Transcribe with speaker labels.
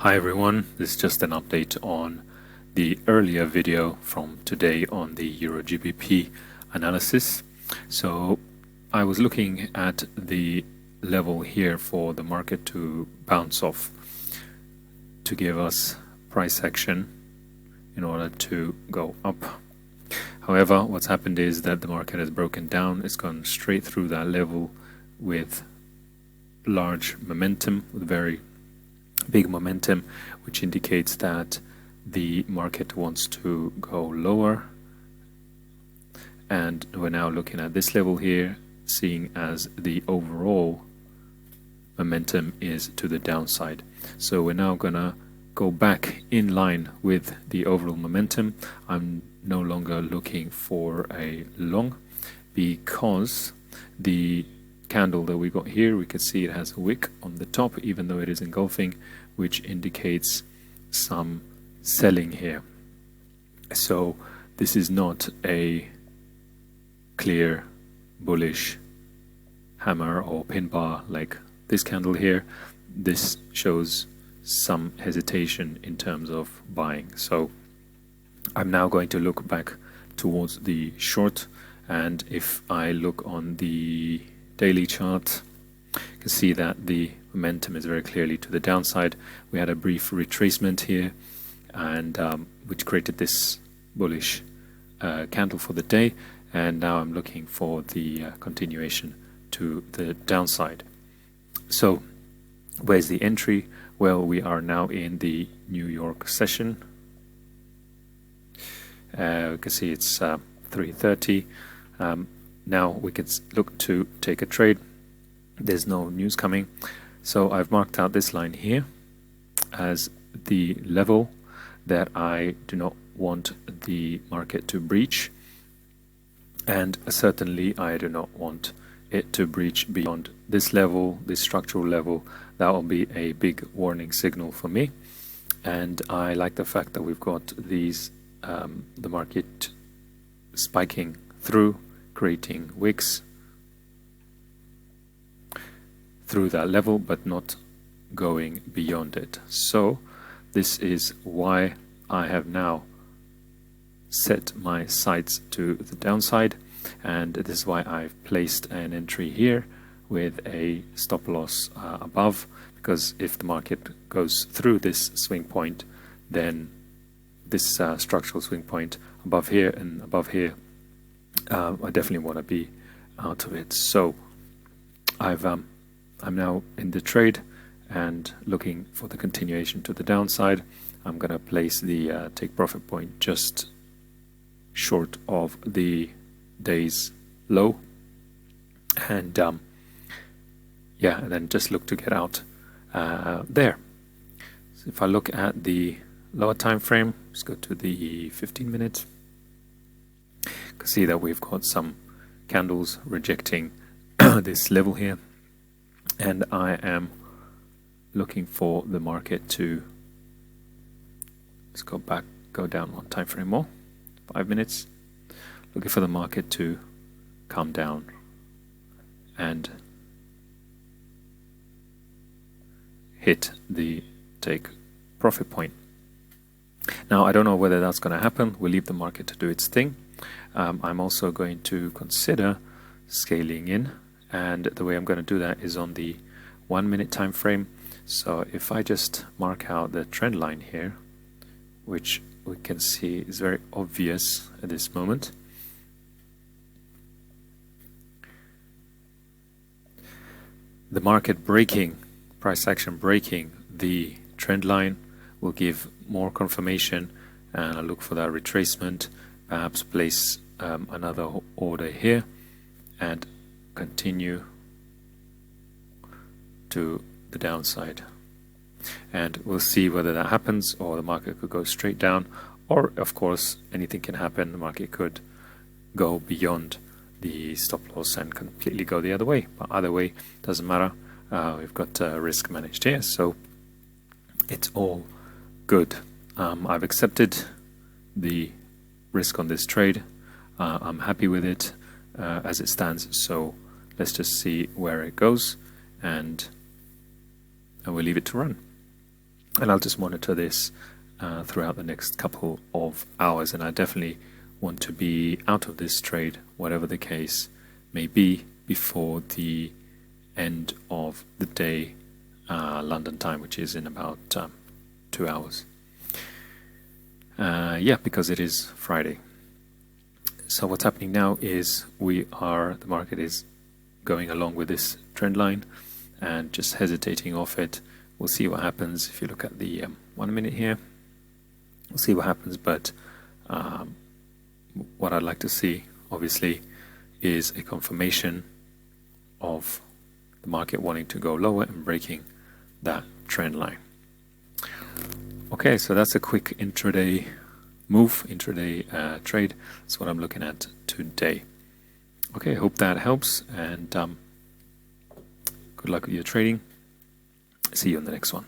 Speaker 1: Hi everyone, this is just an update on the earlier video from today on the Euro GBP analysis. So I was looking at the level here for the market to bounce off to give us price action in order to go up. However, what's happened is that the market has broken down. It's gone straight through that level with large momentum, with very big momentum, which indicates that the market wants to go lower. And we're now looking at this level here, seeing as the overall momentum is to the downside. So we're now gonna go back in line with the overall momentum. I'm no longer looking for a long, because the candle that we got here, we can see it has a wick on the top, even though it is engulfing, which indicates some selling here. So this is not a clear bullish hammer or pin bar like this candle here. This shows some hesitation in terms of buying. So I'm now going to look back towards the short, and if I look on the daily chart, you can see that the momentum is very clearly to the downside. We had a brief retracement here, and which created this bullish candle for the day, and now I'm looking for the continuation to the downside. So where's the entry? Well, we are now in the New York session. We can see it's 3:30. Now we can look to take a trade. There's no news coming, so I've marked out this line here as the level that I do not want the market to breach, and certainly I do not want it to breach beyond this level, this structural level. That will be a big warning signal for me, and I like the fact that we've got these the market spiking through, creating wicks through that level, but not going beyond it. So this is why I have now set my sights to the downside, and this is why I've placed an entry here with a stop loss above, because if the market goes through this swing point, then this structural swing point above here and above here, I definitely want to be out of it. So I'm now in the trade and looking for the continuation to the downside. I'm going to place the take profit point just short of the day's low, and yeah, and then just look to get out there. So if I look at the lower time frame, let's go to the 15 minutes. You can see that we've got some candles rejecting this level here, and I am looking for the market to, let's go back, go down one time frame more, 5 minutes, looking for the market to come down and hit the take profit point. Now I don't know whether that's going to happen. We'll leave the market to do its thing. I'm also going to consider scaling in, and the way I'm going to do that is on the 1 minute time frame. So if I just mark out the trend line here, which we can see is very obvious at this moment, the market breaking, price action breaking the trend line will give more confirmation, and I'll look for that retracement, perhaps place another order here and continue to the downside, and we'll see whether that happens, or the market could go straight down, or of course anything can happen. The market could go beyond the stop loss and completely go the other way, but either way doesn't matter. We've got risk managed here, so it's all good. I've accepted the risk on this trade. I'm happy with it as it stands, so let's just see where it goes, and we'll leave it to run. and I'll just monitor this throughout the next couple of hours, and I definitely want to be out of this trade, whatever the case may be, before the end of the day London time, which is in about 2 hours. Yeah, because it is Friday. So what's happening now is the market is going along with this trend line and just hesitating off it. We'll see what happens. If you look at the 1 minute here, we'll see what happens. But what I'd like to see, obviously, is a confirmation of the market wanting to go lower and breaking that trend line. Okay, so that's a quick intraday move, intraday trade. That's what I'm looking at today. Okay, hope that helps, and good luck with your trading. See you on the next one.